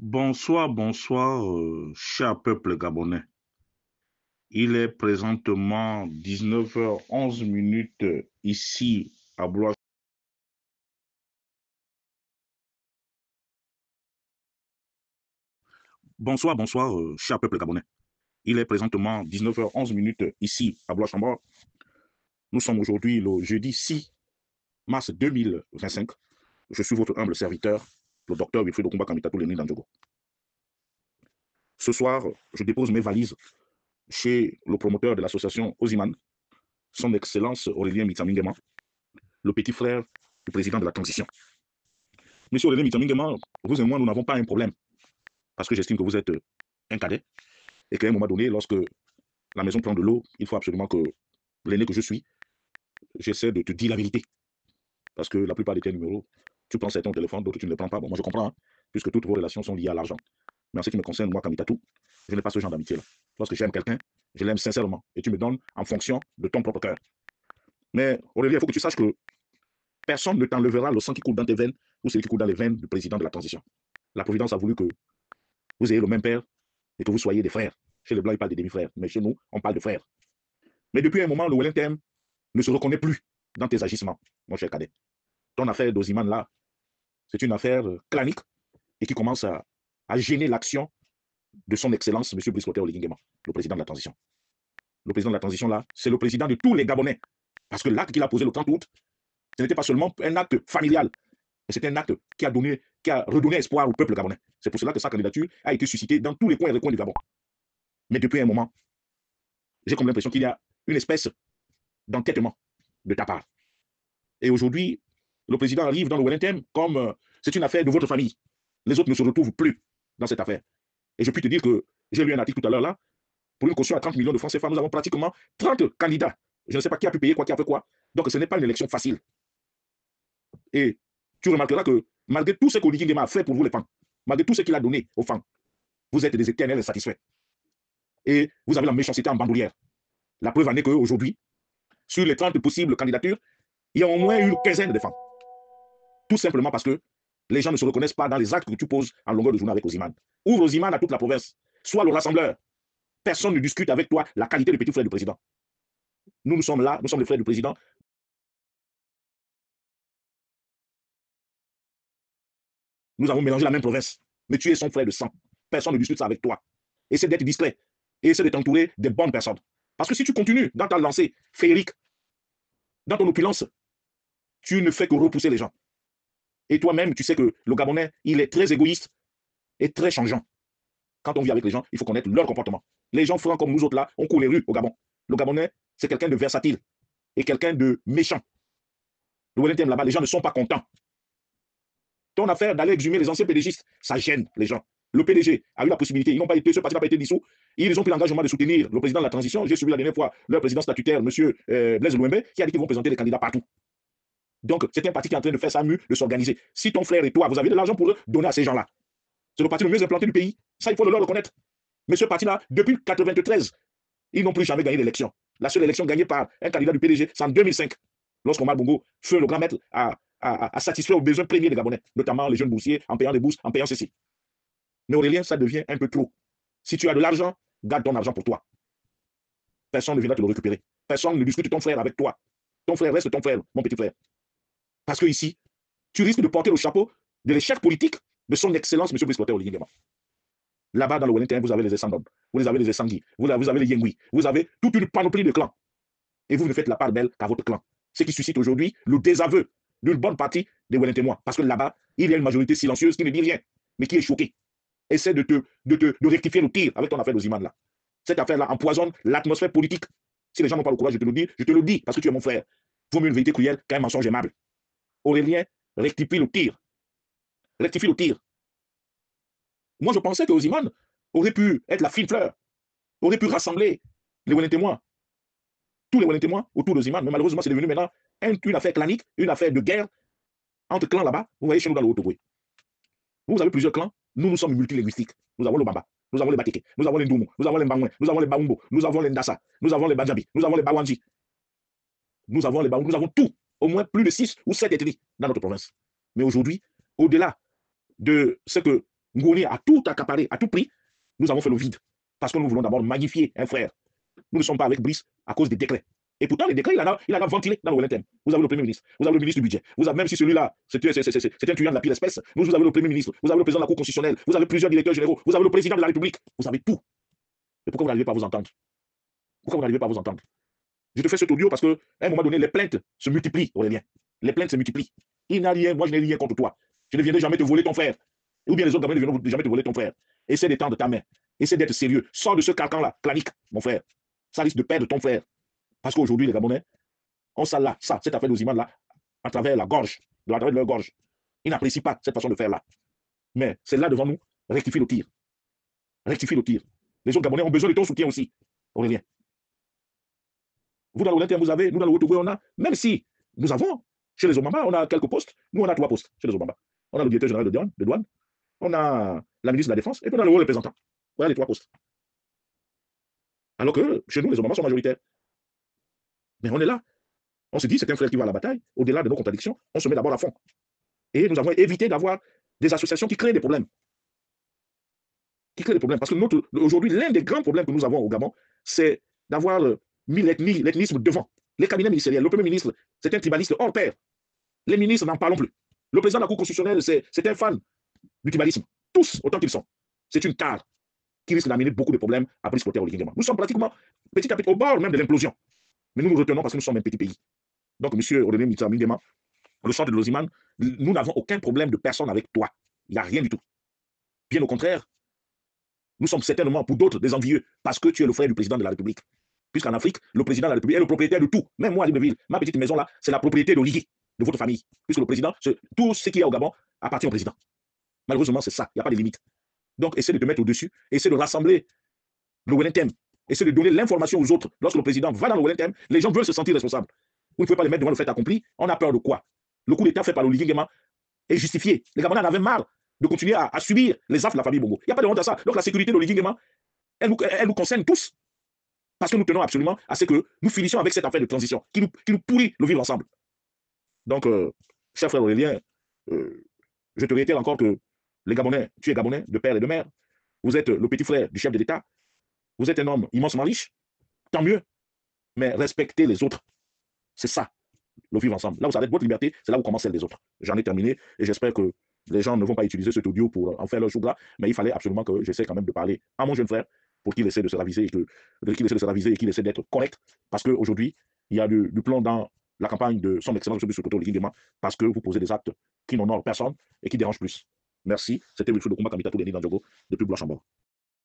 Bonsoir, bonsoir, cher peuple gabonais. Il est présentement 19h11 ici à Blois. Bonsoir, bonsoir, cher peuple gabonais. Il est présentement 19h11 ici à Blois-Chambord. Nous sommes aujourd'hui le jeudi 6 mars 2025. Je suis votre humble serviteur, le docteur Wilfried Okumba Kamitatou Leni Dandjogo. Ce soir, je dépose mes valises chez le promoteur de l'association Oziman, son Excellence Aurélien Mitsamingema, le petit frère du président de la transition. Monsieur Aurélien Mitsamingema, vous et moi, nous n'avons pas un problème, parce que j'estime que vous êtes un cadet, et qu'à un moment donné, lorsque la maison prend de l'eau, il faut absolument que l'aîné que je suis, j'essaie de te dire la vérité. Parce que la plupart de tes numéros, tu prends certains au téléphone, d'autres tu ne les prends pas. Bon, moi je comprends, hein, puisque toutes vos relations sont liées à l'argent. Mais en ce qui me concerne, moi, Kamitatou, je n'ai pas ce genre d'amitié-là. Lorsque j'aime quelqu'un, je l'aime sincèrement, et tu me donnes en fonction de ton propre cœur. Mais Aurélien, il faut que tu saches que personne ne t'enlèvera le sang qui coule dans tes veines ou celui qui coule dans les veines du président de la transition. La Providence a voulu que vous ayez le même père et que vous soyez des frères. Chez les Blancs, ils parlent des demi-frères, mais chez nous, on parle de frères. Mais depuis un moment, le Wellington ne se reconnaît plus dans tes agissements, mon cher cadet. Ton affaire d'Oziman, là, c'est une affaire clanique et qui commence à gêner l'action de son Excellence, M. Brice Clotaire Oligui Nguema, le président de la transition. Le président de la transition, là, c'est le président de tous les Gabonais. Parce que l'acte qu'il a posé le 30 août, ce n'était pas seulement un acte familial, mais c'était un acte qui a redonné espoir au peuple gabonais. C'est pour cela que sa candidature a été suscitée dans tous les coins et recoins du Gabon. Mais depuis un moment, j'ai comme l'impression qu'il y a une espèce d'entêtement de ta part. Et aujourd'hui, le président arrive dans le Wellington comme c'est une affaire de votre famille. Les autres ne se retrouvent plus dans cette affaire. Et je puis te dire que j'ai lu un article tout à l'heure là, pour une caution à 30 millions de francs CFA, nous avons pratiquement 30 candidats. Je ne sais pas qui a pu payer quoi, qui a fait quoi. Donc ce n'est pas une élection facile. Et tu remarqueras que malgré tout ce qu'Oligui Nguema a fait pour vous les femmes, malgré tout ce qu'il a donné aux femmes, vous êtes des éternels insatisfaits. Et vous avez la méchanceté en bandoulière. La preuve en est qu'aujourd'hui, sur les 30 possibles candidatures, il y a au moins une quinzaine de femmes. Tout simplement parce que les gens ne se reconnaissent pas dans les actes que tu poses en longueur de journée avec Oziman. Ouvre Oziman à toute la province. Sois le rassembleur. Personne ne discute avec toi la qualité de petit frère du président. Nous sommes là, nous sommes les frères du président. Nous avons mélangé la même province. Mais tu es son frère de sang. Personne ne discute ça avec toi. Essaie d'être discret. Et essaie de t'entourer des bonnes personnes. Parce que si tu continues dans ta lancée féerique, dans ton opulence, tu ne fais que repousser les gens. Et toi-même, tu sais que le Gabonais, il est très égoïste et très changeant. Quand on vit avec les gens, il faut connaître leur comportement. Les gens francs comme nous autres là, on court les rues au Gabon. Le Gabonais, c'est quelqu'un de versatile et quelqu'un de méchant. Le Wellington là-bas, les gens ne sont pas contents. Ton affaire d'aller exhumer les anciens PDGistes, ça gêne les gens. Le PDG a eu la possibilité, ils n'ont pas été, ce parti n'a pas été dissous. Ils ont pris l'engagement de soutenir le président de la transition. J'ai suivi la dernière fois leur président statutaire, M. Blaise Louembe, qui a dit qu'ils vont présenter des candidats partout. Donc, c'est un parti qui est en train de faire ça mieux, de s'organiser. Si ton frère et toi, vous avez de l'argent pour donner à ces gens-là, c'est le parti le mieux implanté du pays. Ça, il faut le leur reconnaître. Mais ce parti-là, depuis 1993, ils n'ont plus jamais gagné l'élection. La seule élection gagnée par un candidat du PDG, c'est en 2005, lorsqu'Omar Bongo, feu le grand maître, a satisfait aux besoins premiers des Gabonais, notamment les jeunes boursiers, en payant les bourses, en payant ceci. Mais Aurélien, ça devient un peu trop. Si tu as de l'argent, garde ton argent pour toi. Personne ne viendra te le récupérer. Personne ne discute ton frère avec toi. Ton frère reste ton frère, mon petit frère. Parce que ici, tu risques de porter le chapeau de l'échec politique de son excellence, M. Brice Clotaire Oligui Nguema. Là-bas, dans le Wellington, vous avez les Essandon, vous avez les Essangui, vous avez les Yengui, vous avez toute une panoplie de clans. Et vous ne faites la part belle qu'à votre clan. Ce qui suscite aujourd'hui le désaveu d'une bonne partie des Wellingtonois. Parce que là-bas, il y a une majorité silencieuse qui ne dit rien, mais qui est choquée. Essaie de rectifier le tir avec ton affaire d'Oziman là. Cette affaire-là empoisonne l'atmosphère politique. Si les gens n'ont pas le courage de te le dire, je te le dis parce que tu es mon frère. Vaut mieux une vérité cruelle qu'un mensonge aimable. Aurélien, rectifie le tir. Rectifie le tir. Moi, je pensais que Oziman aurait pu être la fine fleur, aurait pu rassembler les Wellingtonois, tous les Wellingtonois autour d'Oziman. Mais malheureusement, c'est devenu maintenant une affaire clanique, une affaire de guerre entre clans là-bas. Vous voyez chez nous dans le Haut-Ogooué. Vous avez plusieurs clans. Nous sommes multilinguistiques. Nous avons le Bamba, nous avons les Bakeke, nous avons les Ndoumou, nous avons les Mbangouin, nous avons les Baumbo, nous avons les Ndassa, nous avons les Badjabi, nous avons les Bawanji, nous avons les Baoum, nous avons tout. Au moins plus de 6 ou 7 ethnies dans notre province. Mais aujourd'hui, au-delà de ce que Ngoni a tout accaparé, à tout prix. Nous avons fait le vide. Parce que nous voulons d'abord magnifier un frère. Nous ne sommes pas avec Brice à cause des décrets. Et pourtant, les décrets, il en a ventilé dans le Wellington. Vous avez le Premier ministre, vous avez le ministre du budget, vous avez, même si celui-là, c'est un truand de la pire espèce, vous avez le Premier ministre, vous avez le président de la Cour constitutionnelle, vous avez plusieurs directeurs généraux, vous avez le président de la République, vous avez tout. Et pourquoi vous n'arrivez pas à vous entendre? Pourquoi vous n'arrivez pas à vous entendre? Je te fais cet audio parce qu'à un moment donné, les plaintes se multiplient, Aurélien. Les plaintes se multiplient. Il n'a rien, moi je n'ai rien contre toi. Je ne viendrai jamais te voler ton frère. Ou bien les autres gamins ne viendront jamais te voler ton frère. Essaie d'étendre ta main. Essaie d'être sérieux. Sors de ce carcan-là, clanique, mon frère. Ça risque de perdre ton frère. Parce qu'aujourd'hui, les Gabonais, on sait là, ça, cette affaire d'Oziman-là, à travers la gorge, à travers leur gorge. Ils n'apprécient pas cette façon de faire là. Mais c'est là devant nous, rectifie le tir. Rectifie le tir. Les autres Gabonais ont besoin de ton soutien aussi, Aurélien. Vous, dans l'Olympia, vous avez, nous, dans le Haut-Togo, on a, même si nous avons, chez les Obama, on a quelques postes, nous, on a 3 postes chez les Obama. On a le directeur général de douane, on a la ministre de la Défense, et puis on a le haut représentant. Voilà les 3 postes. Alors que chez nous, les Obama sont majoritaires. Mais on est là. On se dit, c'est un frère qui va à la bataille, au-delà de nos contradictions, on se met d'abord à fond. Et nous avons évité d'avoir des associations qui créent des problèmes. Qui créent des problèmes. Parce que aujourd'hui, l'un des grands problèmes que nous avons au Gabon, c'est d'avoir mis l'ethnisme devant. Les cabinets ministériels, le Premier ministre, c'est un tribaliste hors pair. Les ministres, n'en parlons plus. Le président de la Cour constitutionnelle, c'est un fan du tribalisme. Tous, autant qu'ils sont. C'est une tare qui risque d'amener beaucoup de problèmes à Brice Clotaire Oligui Nguema. Nous sommes pratiquement petit à petit au bord même de l'implosion. Mais nous nous retenons parce que nous sommes un petit pays. Donc, M. Oligui Nguema, le centre de Losiman, nous n'avons aucun problème de personne avec toi. Il n'y a rien du tout. Bien au contraire, nous sommes certainement pour d'autres des envieux parce que tu es le frère du président de la République. Puisqu'en Afrique, le président de la République est le propriétaire de tout. Même moi, à Libreville, ma petite maison là, c'est la propriété d'Oligui, de votre famille. Puisque le président, tout ce qui est au Gabon appartient au président. Malheureusement, c'est ça. Il n'y a pas de limite. Donc, essaie de te mettre au-dessus, essaie de rassembler le Wellington, essaie de donner l'information aux autres. Lorsque le président va dans le Wellington, les gens veulent se sentir responsables. Vous ne pouvez pas les mettre devant le fait accompli. On a peur de quoi? Le coup d'État fait par Oligui Nguema est justifié. Les Gabonais en avaient marre de continuer à subir les affres de la famille Bongo. Il n'y a pas de honte à ça. Donc, la sécurité d'Oligui Nguema, elle nous concerne tous. Parce que nous tenons absolument à ce que nous finissions avec cette affaire de transition qui nous pourrit le vivre ensemble. Donc, cher frère Aurélien, je te réitère encore que les Gabonais, tu es Gabonais de père et de mère. Vous êtes le petit frère du chef de l'État. Vous êtes un homme immensement riche. Tant mieux. Mais respectez les autres. C'est ça, le vivre ensemble. Là où ça arrête votre liberté, c'est là où commence celle des autres. J'en ai terminé et j'espère que les gens ne vont pas utiliser cet audio pour en faire leur chou gras. Mais il fallait absolument que j'essaie quand même de parler à mon jeune frère pour qu'il essaie de se raviser et qu'il essaie d'être correct. Parce qu'aujourd'hui, il y a du plomb dans la campagne de son excellence M. Sokoto Oligui Nguema parce que vous posez des actes qui n'honorent personne et qui dérangent plus. Merci. C'était Wilfried de Combat Kamitatou Denis Danjogo depuis Blanchambord.